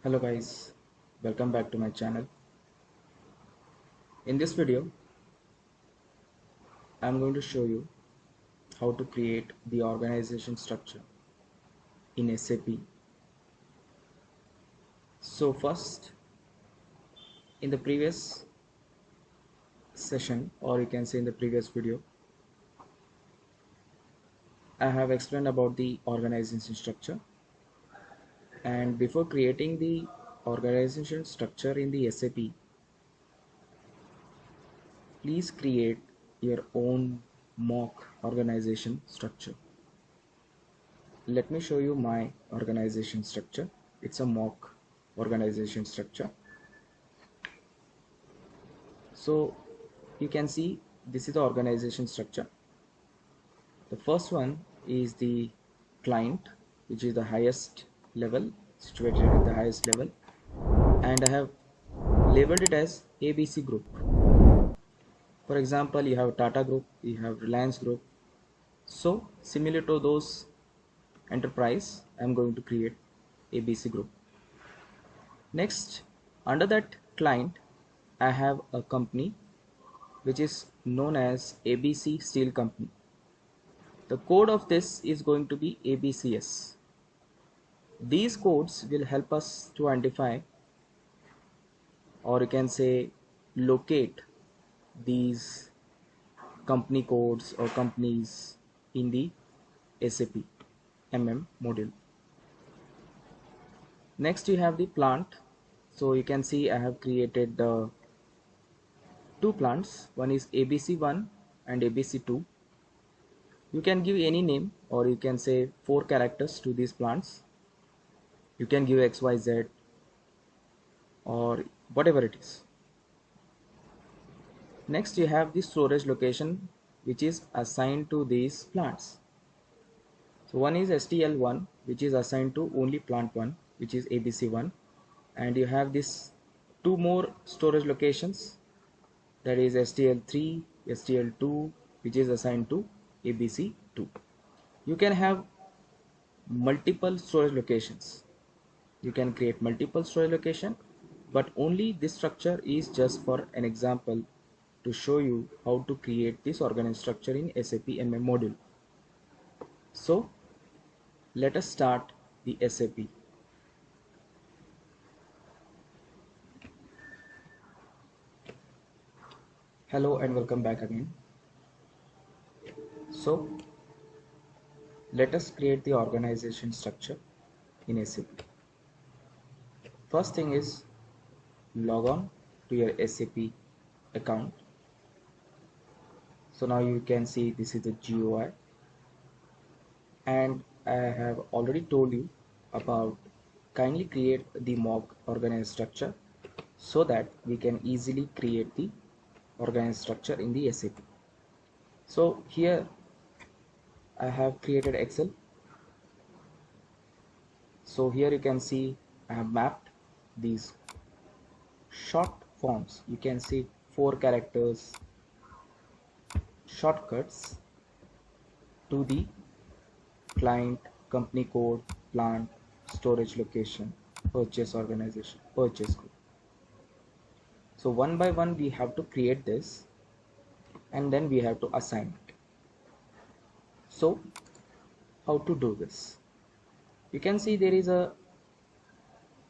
Hello guys, welcome back to my channel. In this video, I am going to show you how to create the organization structure in SAP. So first, in the previous session, or you can say in the previous video, I have explained about the organization structure. And before creating the organization structure in the SAP, please create your own mock organization structure. Let me show you my organization structure. It's a mock organization structure. So you can see this is the organization structure. The first one is the client, which is the highest level, situated at the highest level, and I have labeled it as ABC group. For example, you have Tata group, you have Reliance group. So similar to those enterprise, I'm going to create ABC group. Next, under that client, I have a company which is known as ABC Steel Company. The code of this is going to be ABCS. These codes will help us to identify, or you can say locate, these company codes or companies in the SAP MM module. Next you have the plant. So you can see I have created the two plants. One is ABC1 and ABC2. You can give any name, or you can say 4 characters to these plants. You can give XYZ or whatever it is. Next you have the storage location which is assigned to these plants. So one is STL1, which is assigned to only plant 1, which is ABC1, and you have this two more storage locations, that is STL3, STL2, which is assigned to ABC2. You can have multiple storage locations. You can create multiple storage location, but only this structure is just for an example to show you how to create this organized structure in SAP MM module. So let us start the SAP. Hello and welcome back again. So let us create the organization structure in SAP. First thing is log on to your SAP account. So now you can see this is the GUI, and I have already told you about kindly create the mock organized structure so that we can easily create the organized structure in the SAP. So here I have created Excel. So here you can see I have mapped these short forms. You can see 4 characters shortcuts to the client, company code, plant, storage location, purchase organization, purchase group. So one by one we have to create this, and then we have to assign it. So how to do this? You can see there is a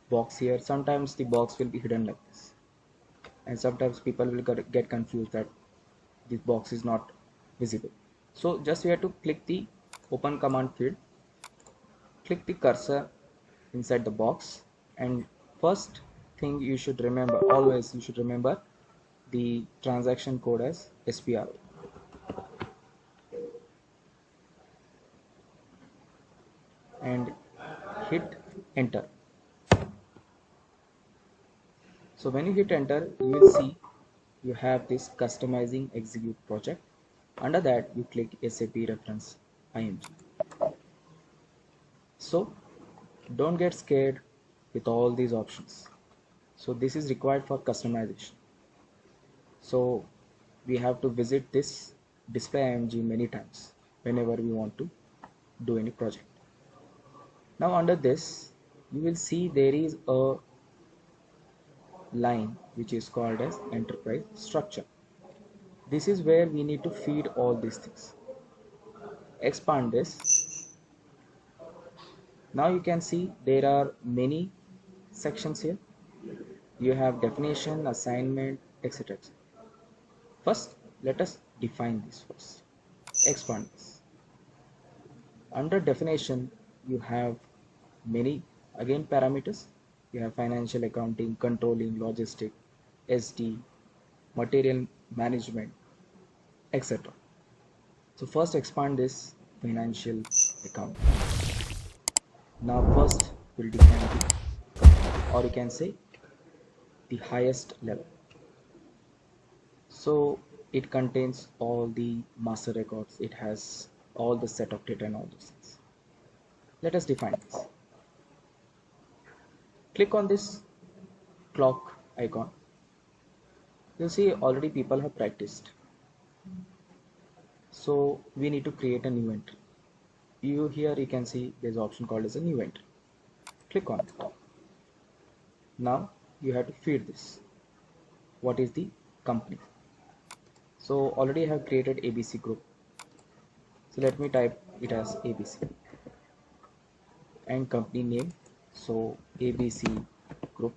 box here. Sometimes the box will be hidden like this, and sometimes people will get confused that this box is not visible. So just we have to click the open command field, click the cursor inside the box, and first thing you should remember, always you should remember the transaction code as SPR, and hit enter. So when you hit enter, you will see you have this customizing execute project. Under that you click SAP reference IMG. So don't get scared with all these options. So this is required for customization. So we have to visit this display IMG many times whenever we want to do any project. Now under this you will see there is a line which is called as enterprise structure. This is where we need to feed all these things. Expand this. Now you can see there are many sections here. You have definition, assignment, etc. First, let us define this first. Expand this. Under definition, you have many again parameters. You have financial accounting, controlling, logistic, SD, material management, etc. So first expand this financial account. Now first we'll define the company, or you can say the highest level. So it contains all the master records. It has all the set of data and all those things. Let us define this. Click on this clock icon. You'll see already people have practiced. So we need to create a new entry. Here you can see there's an option called as a new entry. Click on it. Now you have to feed this. What is the company? So already I have created ABC group. So let me type it as ABC and company name. So ABC group.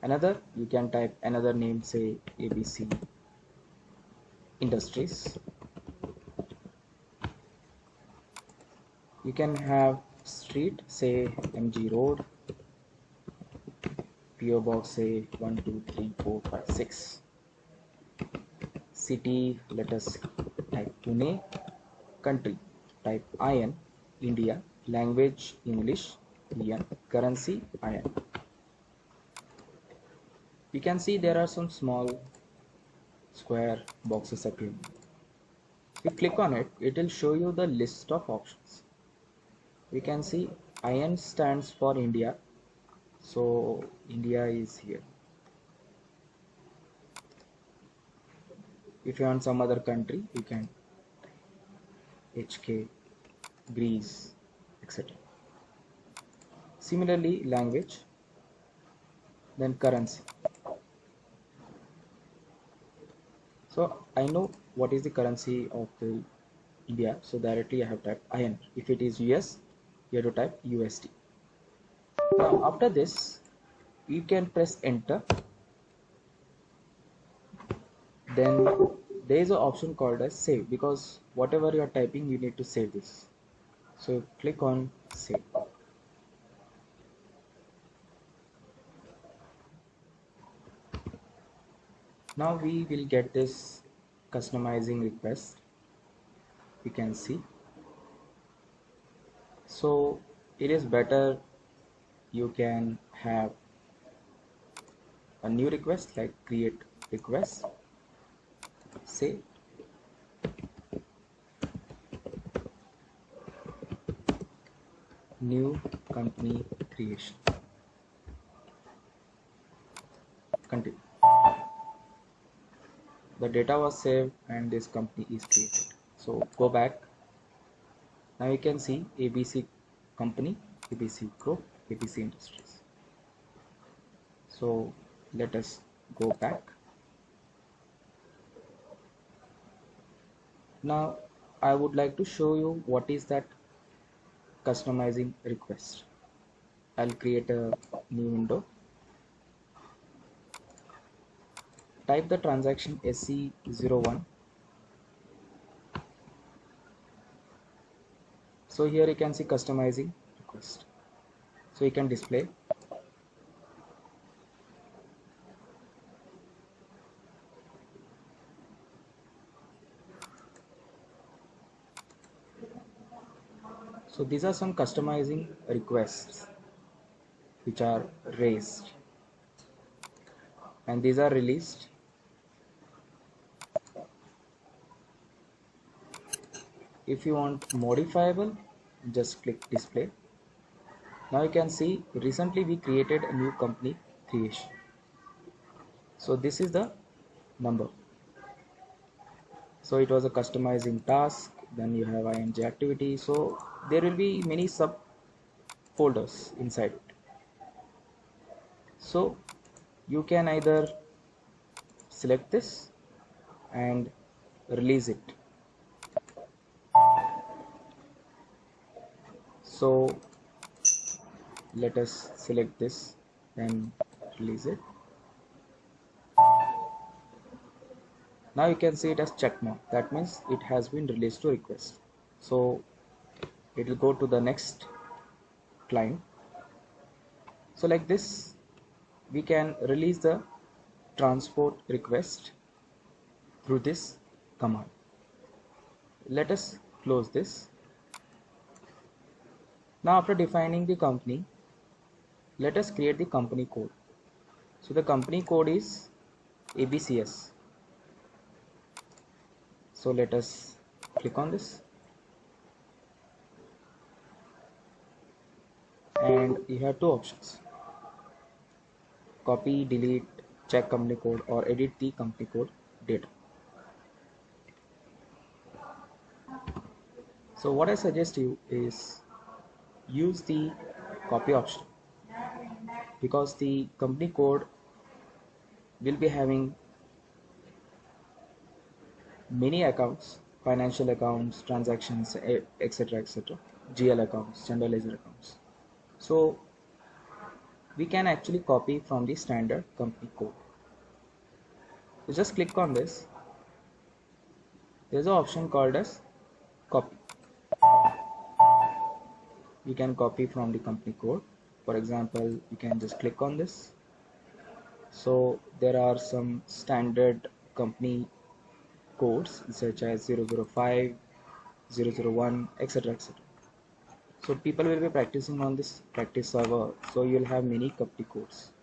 Another, you can type another name, say ABC Industries. You can have street, say MG Road, PO Box, say 1 2 3 4 5 6. City, let us type Pune. Country, type IN, India. Language, English, IN. Currency, IN. You can see there are some small square boxes appearing. If you click on it, it will show you the list of options. We can see IN stands for India, so India is here. If you want some other country, you can HK, Greece, etc. Similarly, language, then currency. So I know what is the currency of the India, so directly I have typed IN. If it is US, you have to type USD. Now after this, you can press enter. Then there is an option called as save, because whatever you are typing you need to save this. So click on save. Now we will get this customizing request. You can see. So it is better you can have a new request, like create request, say new company creation. Continue. The data was saved and this company is created. So go back. Now you can see ABC company, ABC group, ABC Industries. So let us go back. Now I would like to show you what is that customizing request. I'll create a new window. Type the transaction SC01. So here you can see customizing request. So you can display. So these are some customizing requests which are raised, and these are released. If you want modifiable, just click display. Now you can see recently we created a new company creation. So this is the number. So it was a customizing task, then you have ING activity. So there will be many sub folders inside it. So you can either select this and release it. So let us select this and release it. Now you can see it as check mark. That means it has been released to request. So it will go to the next client. So like this, we can release the transport request through this command. Let us close this. Now after defining the company, let us create the company code. So the company code is ABCS. So let us click on this, and you have two options: copy, delete, check company code, or edit the company code data. So what I suggest you is use the copy option, because the company code will be having many accounts, financial accounts, transactions, etc., etc., GL accounts, general ledger accounts. So we can actually copy from the standard company code. So just click on this. There's an option called as copy. You can copy from the company code. For example, you can just click on this. So there are some standard company codes such as 005, 001, etc., etc. So people will be practicing on this practice server, so you'll have many company codes.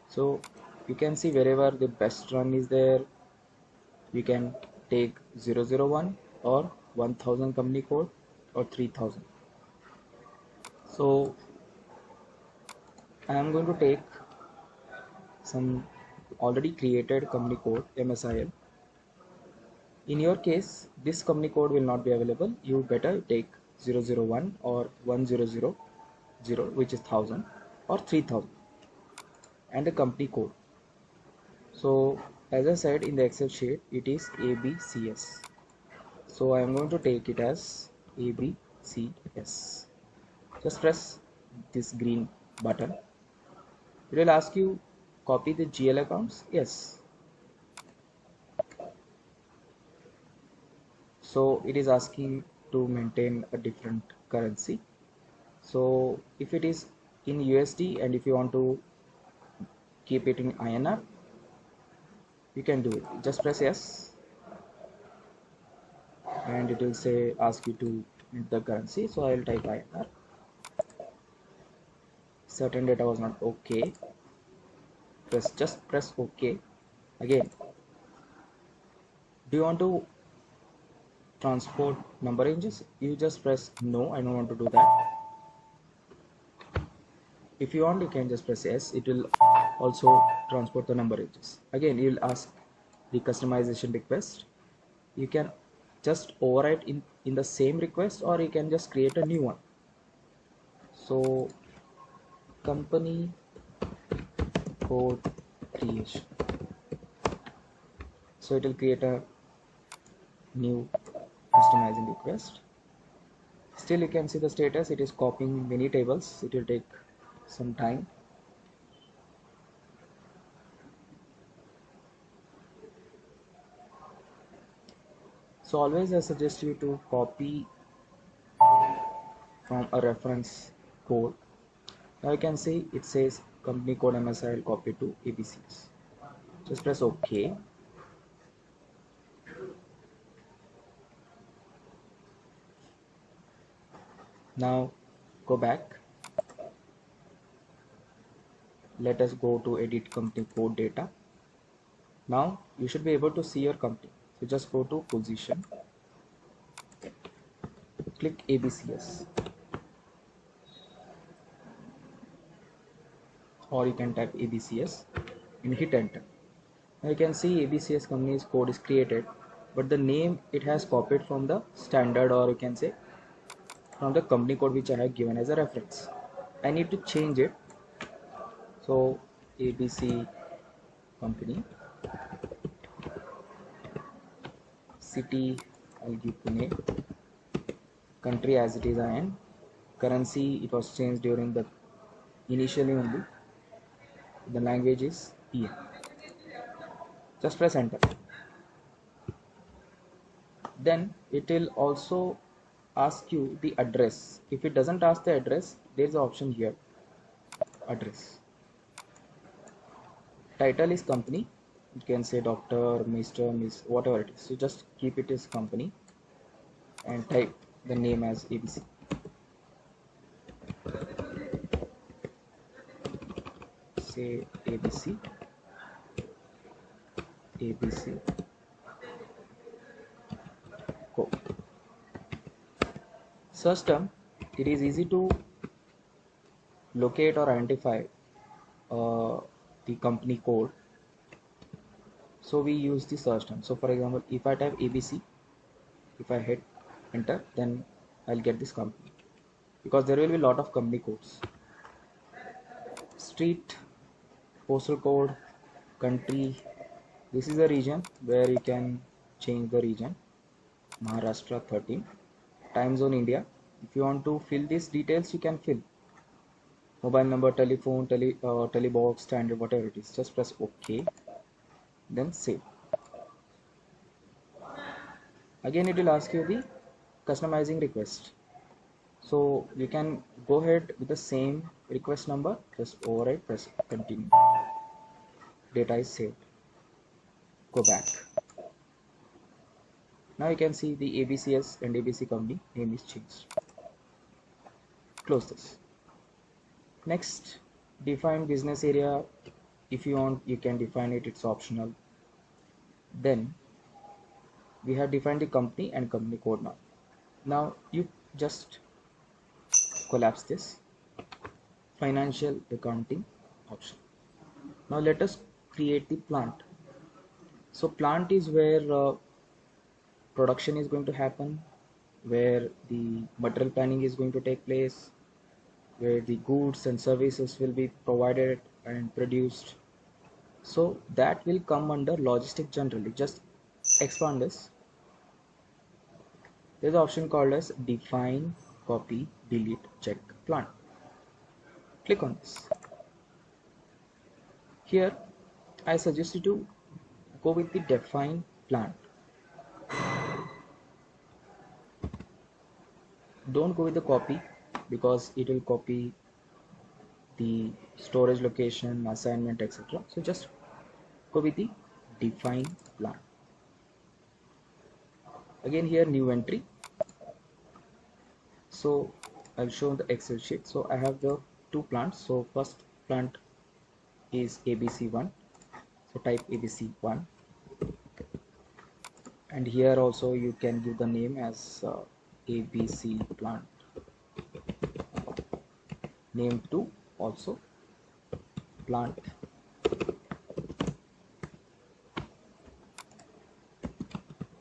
So you can see wherever the best run is there, you can take 001 or 1000 company code or 3000. So I am going to take some already created company code, MSIL. In your case, this company code will not be available. You better take 001 or 1000, which is 1000, or 3000, and the company code. So as I said in the Excel sheet, it is ABCS. So I am going to take it as ABCS. Just press this green button. It will ask you copy the GL accounts. Yes. So it is asking to maintain a different currency. So if it is in USD and if you want to keep it in INR, you can do it. Just press yes, and it will say ask you to enter the currency. So I will type INR. Certain data was not okay. Just press OK. Again, do you want to transport number ranges? You just press no, I don't want to do that. If you want, you can just press yes. It will also transport the number ranges. Again, you will ask the customization request. You can just overwrite in the same request, or you can just create a new one. So company code creation. So it will create a new customizing request. Still you can see the status. It is copying many tables. It will take some time. So always I suggest you to copy from a reference code. Now you can see it says company code MSI will copy to ABCs. Just press OK. Now go back. Let us go to edit company code data. Now you should be able to see your company. So just go to position, click ABCS, or you can type ABCS and hit enter. Now you can see ABCS company's code is created, but the name it has copied from the standard, or you can say from the company code which I have given as a reference. I need to change it. So ABC company, city I'll give Pune, country as it is IN, currency it was changed during the initially only, the language is EN. Just press enter. Then it will also ask you the address. If it doesn't ask the address, there is an option here, address. Title is company. You can say doctor, Mr., Miss, whatever it is. So just keep it as company and type the name as ABC. Say ABC, ABC, go. Search term, it is easy to locate or identify the company code. So we use the search term. So for example, if I type ABC, if I hit enter, then I'll get this company, because there will be a lot of company codes. Street, postal code, country, this is a region where you can change the region, Maharashtra 13, time zone India. If you want to fill these details, you can fill mobile number, telephone, telebox, standard, whatever it is. Just press OK, then save. Again it will ask you the customizing request. So you can go ahead with the same request number, just override, press continue. Data is saved. Go back. Now you can see the ABCS and ABC company name is changed. Close this. Next, define business area. If you want, you can define it, it's optional. Then we have defined the company and company code now. Now you just collapse this, financial accounting option. Now let us create the plant. So plant is where production is going to happen, where the material planning is going to take place, where the goods and services will be provided and produced. So that will come under logistic generally. Just expand this. There's an option called as define, copy, delete, check, plant. Click on this. Here I suggest you to go with the define plant. Don't go with the copy, because it will copy the storage location, assignment, etc. So just go with the define plant. Again here new entry. So I'll show the Excel sheet. So I have the two plants. So first plant is ABC1. So type ABC1, and here also you can give the name as ABC plant. Name 2 also plant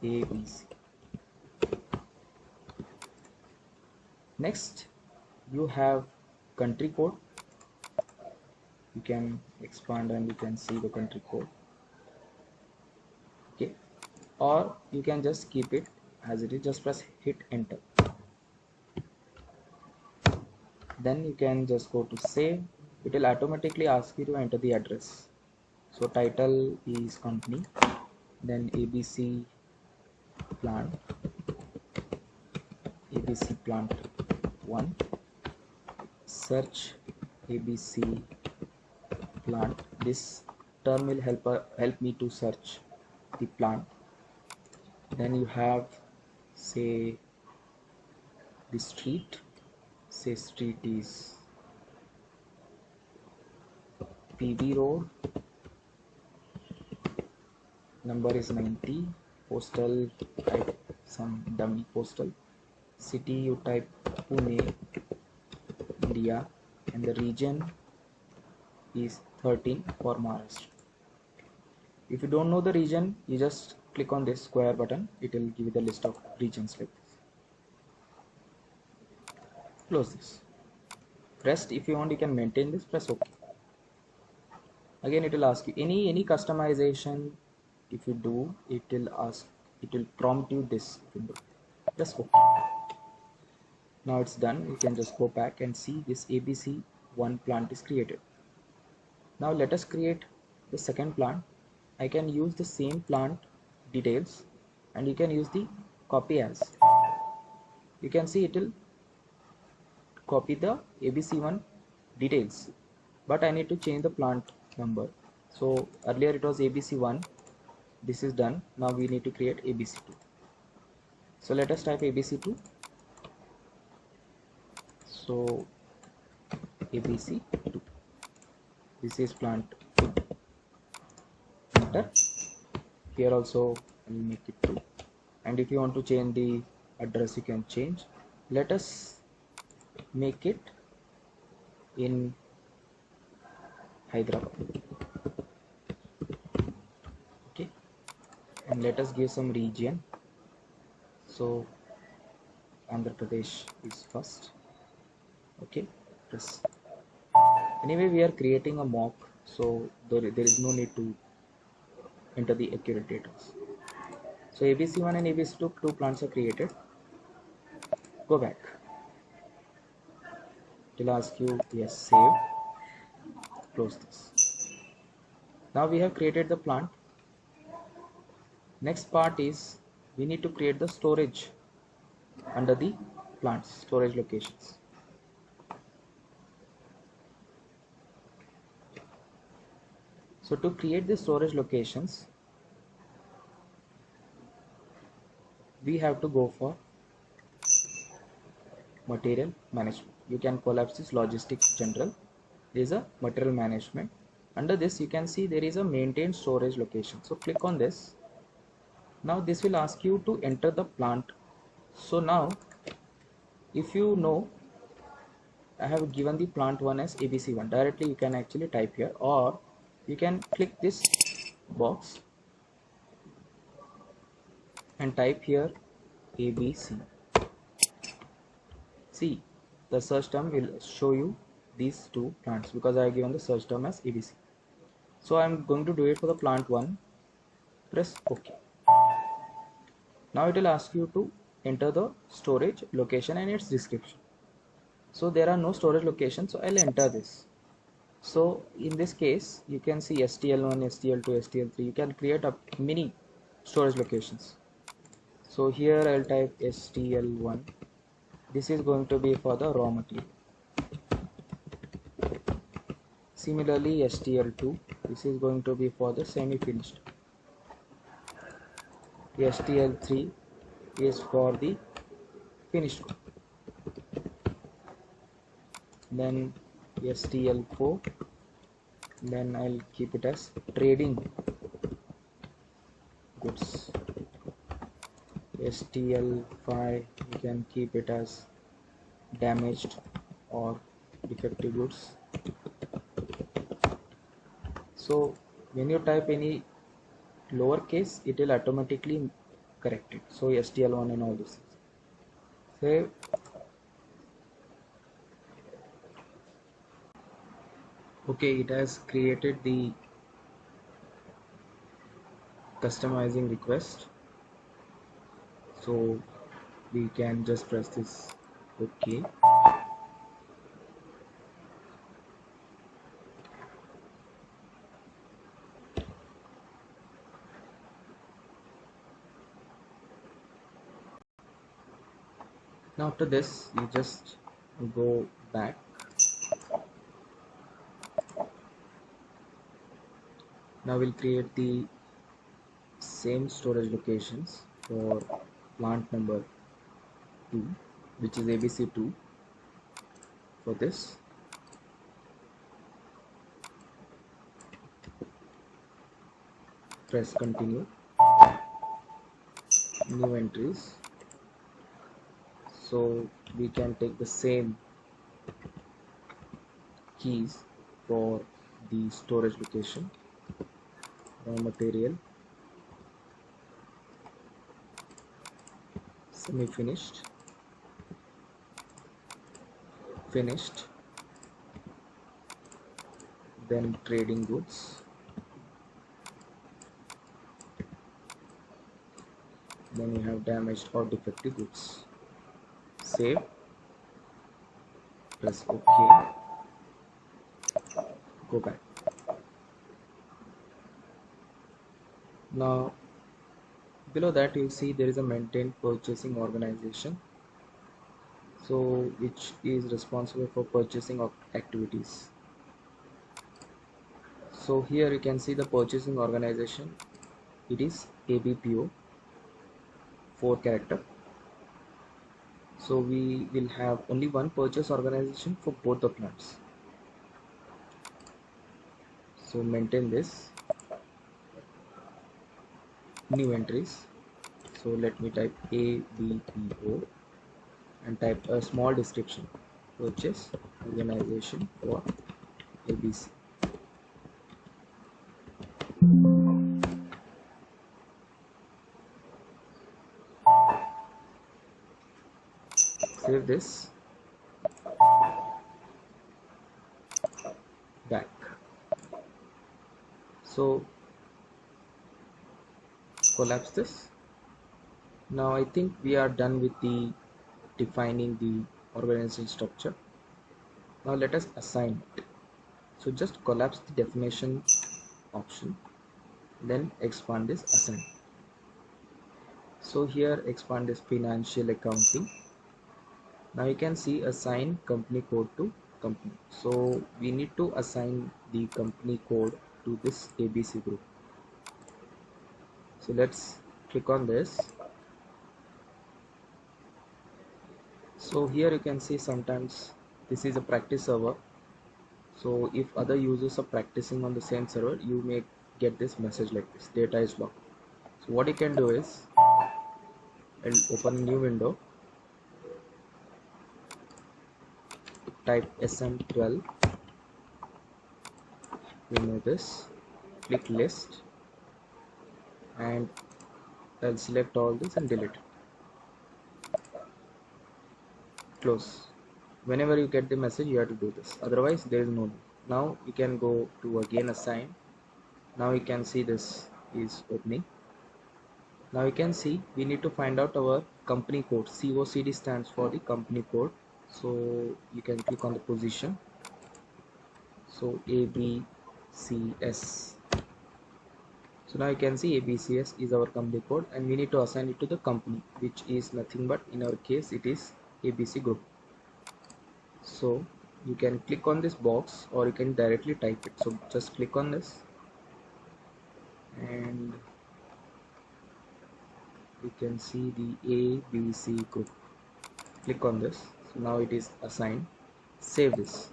ABC. Next you have country code. You can expand and you can see the country code. Okay, or you can just keep it as it is. Just press hit enter. Then you can just go to save. It will automatically ask you to enter the address. So title is company, then ABC plant, ABC plant 1, search ABC plant. This term will help me to search the plant. Then you have, say, the street. Say street is PB Road, number is 90, postal type some dummy postal, city you type Pune, India, and the region is 13 for Maharashtra. If you don't know the region, you just click on this square button. It will give you the list of regions like this. Close this. Rest, if you want, you can maintain this. Press OK. Again, it will ask you any customization. If you do, it will prompt you this window. Just OK. Now it's done. You can just go back and see this ABC1 plant is created. Now let us create the second plant. I can use the same plant details and you can use the copy as. You can see it will copy the ABC1 details, but I need to change the plant number. So earlier it was ABC1. This is done. Now we need to create ABC2. So let us type ABC2. So ABC2. This is plant 2. Enter. Here also I will make it 2. And if you want to change the address, you can change. Let us make it in Hyderabad. Okay, and let us give some region. So Andhra Pradesh is first. Okay, press. Anyway, we are creating a mock, so there is no need to enter the accurate data. So ABC1 and ABC2 two plants are created. Go back. It will ask you, yes, save. Close this. Now we have created the plant. Next part is we need to create the storage under the plants, storage locations. So to create the storage locations, we have to go for material management. You can collapse this logistics general. There is a material management. Under this you can see there is a maintain storage location. So click on this. Now this will ask you to enter the plant. So now if you know, I have given the plant 1 as ABC1. Directly you can actually type here, or you can click this box and type here ABC. See, the search term will show you these two plants because I have given the search term as ABC. So I am going to do it for the plant 1. Press OK. Now it will ask you to enter the storage location and its description. So there are no storage locations, so I'll enter this. So in this case you can see STL1, STL2, STL3. You can create a mini storage locations. So here I'll type STL1. This is going to be for the raw material. Similarly STL2, this is going to be for the semi-finished. STL3 is for the finished good. Then STL4, then I'll keep it as trading goods. STL5, you can keep it as damaged or defective goods. So when you type any lowercase, it will automatically correct it. So STL1 and all this. Save. Okay, it has created the customizing request. So we can just press this OK. Now after this you just go back. Now we'll create the same storage locations for plant number 2, which is ABC2. For this, press continue, new entries. So we can take the same keys for the storage location. Raw material, semi-finished, finished, then trading goods, then you have damaged or defective goods. Save, press OK, go back. Now below that you see there is a maintained purchasing organization, so which is responsible for purchasing of activities. So here you can see the purchasing organization, it is ABPO, 4 character. So we will have only one purchase organization for both the plants. So maintain this, new entries. So let me type ABPO and type a small description, purchase organization for ABC. Save this, back. So collapse this. Now I think we are done with the defining the organization structure. Now let us assign it. So just collapse the definition option, then expand this assign. So here expand this financial accounting. Now you can see assign company code to company. So we need to assign the company code to this ABC group. So let's click on this. So here you can see sometimes this is a practice server. So if other users are practicing on the same server, you may get this message like this, data is locked. So what you can do is, I'll open a new window, type SM12, remove this, click list, and I'll select all this and delete it. Close. Whenever you get the message, you have to do this, otherwise there is no need. Now you can go to again assign. Now you can see this is opening. Now you can see we need to find out our company code. COCD stands for the company code. So you can click on the position. So ABCS. So now you can see ABCS is our company code, and we need to assign it to the company, which is nothing but in our case it is ABC group. So you can click on this box or you can directly type it. So just click on this and you can see the ABC group. Click on this. So now it is assigned. Save this.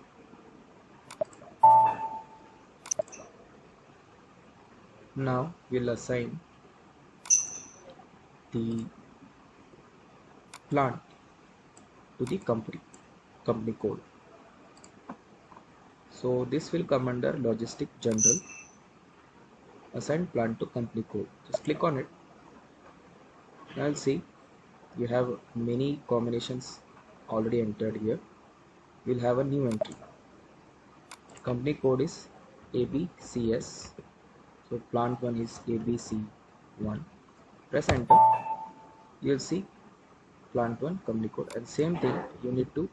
Now we'll assign the plant to the company code. So this will come under logistic general, assign plant to company code. Just click on it. Now you'll see you have many combinations already entered here. We'll have a new entry. Company code is ABCS. So plant 1 is ABC1. Press enter. You'll see plant 1 company code, and same thing you need to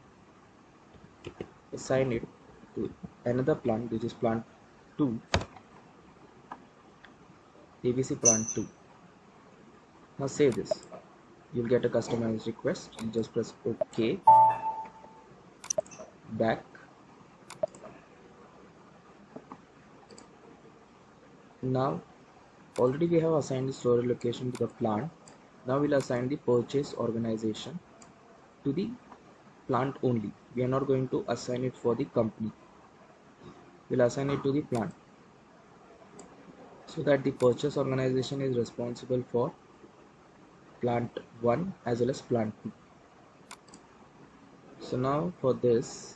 assign it to another plant, which is plant 2, ABC plant 2. Now save this. You'll get a customized request. You just press OK, back. Now already we have assigned the storage location to the plant. Now we'll assign the purchase organization to the plant only. We are not going to assign it for the company. We'll assign it to the plant, so that the purchase organization is responsible for plant 1 as well as plant 2. So now for this,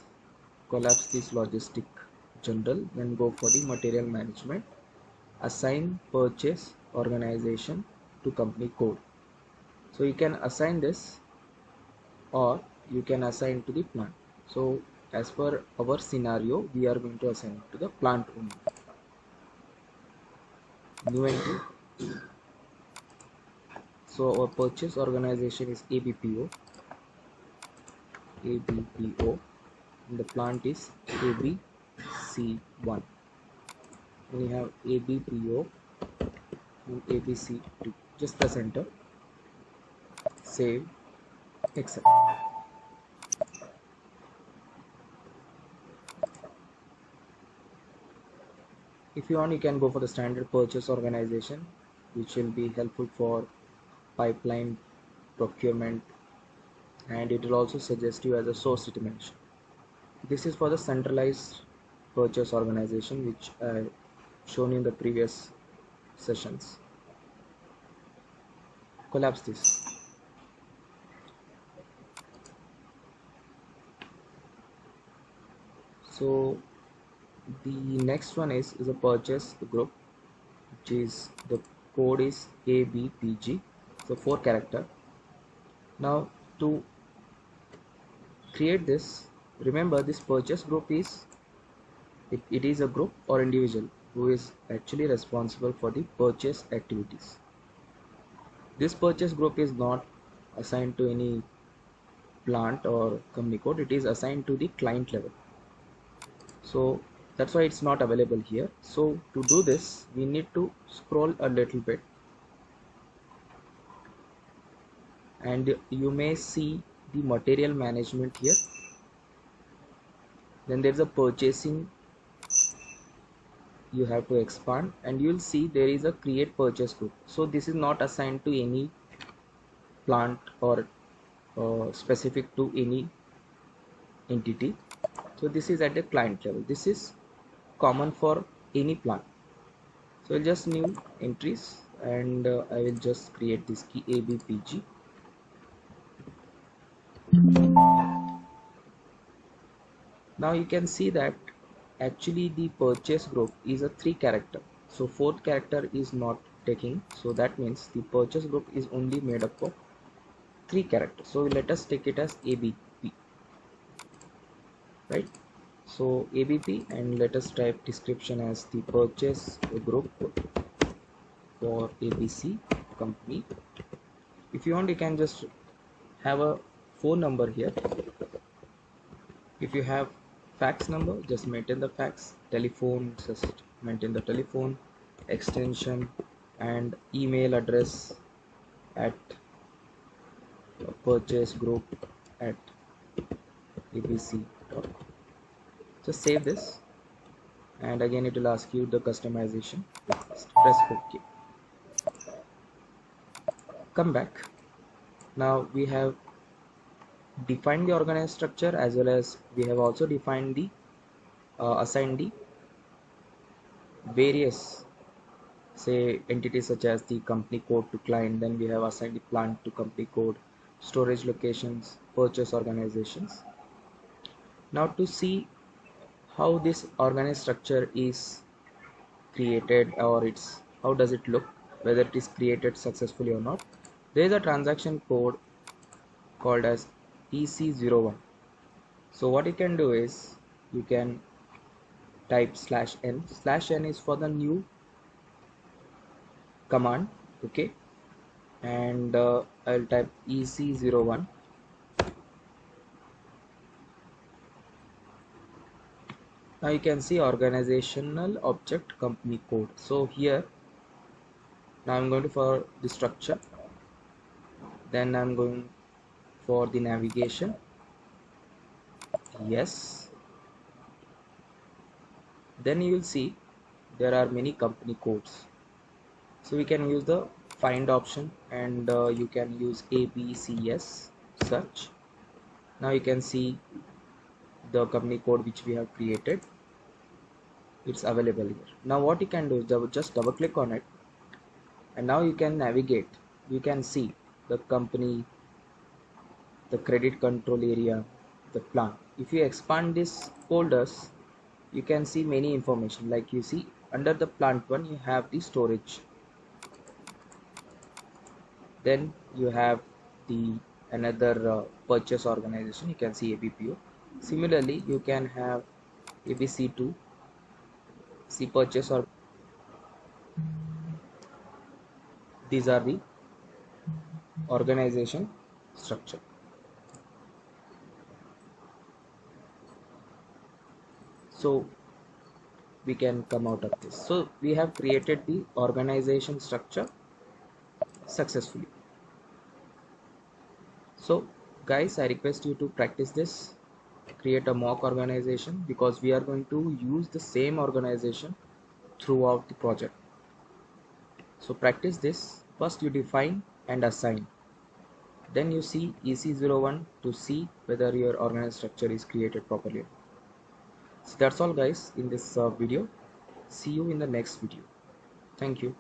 collapse this logistic general, then go for the material management, assign purchase organization to company code. So you can assign this or you can assign to the plant. So as per our scenario, we are going to assign it to the plant only. New entry. So our purchase organization is ABPO, and the plant is ABC1. Then you have ABPO and ABC2. Just press enter, save, accept. If you want, you can go for the standard purchase organization, which will be helpful for pipeline procurement, and it will also suggest you as a source dimension. This is for the centralized purchase organization, which I shown in the previous sessions. Collapse this. So the next one is a purchase group, which is the code is ABPG, so 4 character. Now to create this, remember this purchase group is it is a group or individual who is actually responsible for the purchase activities. This purchase group is not assigned to any plant or company code, it is assigned to the client level. So that's why it's not available here. So to do this, we need to scroll a little bit, and you may see the material management here. Then there's a purchasing, you have to expand, and you will see there is a create purchase group. So this is not assigned to any plant or specific to any entity. So this is at the client level. This is common for any plant. So I'll just new entries, and I will just create this key ABPG. Now you can see that actually the purchase group is a 3 character. So 4th character is not taking. So that means the purchase group is only made up of 3 characters. So let us take it as ABP, right? So ABP, and let us type description as the purchase group for ABC company. If you want, you can just have a phone number here. If you have fax number, just maintain the fax. Telephone, just maintain the telephone. Extension and email address at purchase group at abc.com. Just save this, and again it will ask you the customization. Press OK. Come back. Now we have defined the organized structure, as well as we have also defined the assigned the various say entities such as the company code to client. Then we have assigned the plant to company code, storage locations, purchase organizations. Now to see how this organized structure is created, or it's how does it look, whether it is created successfully or not, there is a transaction code called as EC01. So what you can do is you can type /n. /n is for the new command, okay, and I'll type EC01. Now you can see organizational object company code. So here now I'm going to for the structure, then I'm going for the navigation, yes. Then you will see there are many company codes, so we can use the find option, and you can use ABCS search. Now you can see the company code which we have created, it's available here. Now what you can do is just double click on it, and now you can navigate. You can see the company, the credit control area, the plant. If you expand these folders, you can see many information. Like you see under the plant one, you have the storage, then you have the another purchase organization, you can see ABPO. Similarly, you can have ABC2, C purchase, or these are the organization structure. So we can come out of this. So we have created the organization structure successfully. So guys, I request you to practice this, create a mock organization, because we are going to use the same organization throughout the project. So practice this. First you define and assign. Then you see EC01 to see whether your organization structure is created properly. So that's all guys in this video. See you in the next video. Thank you.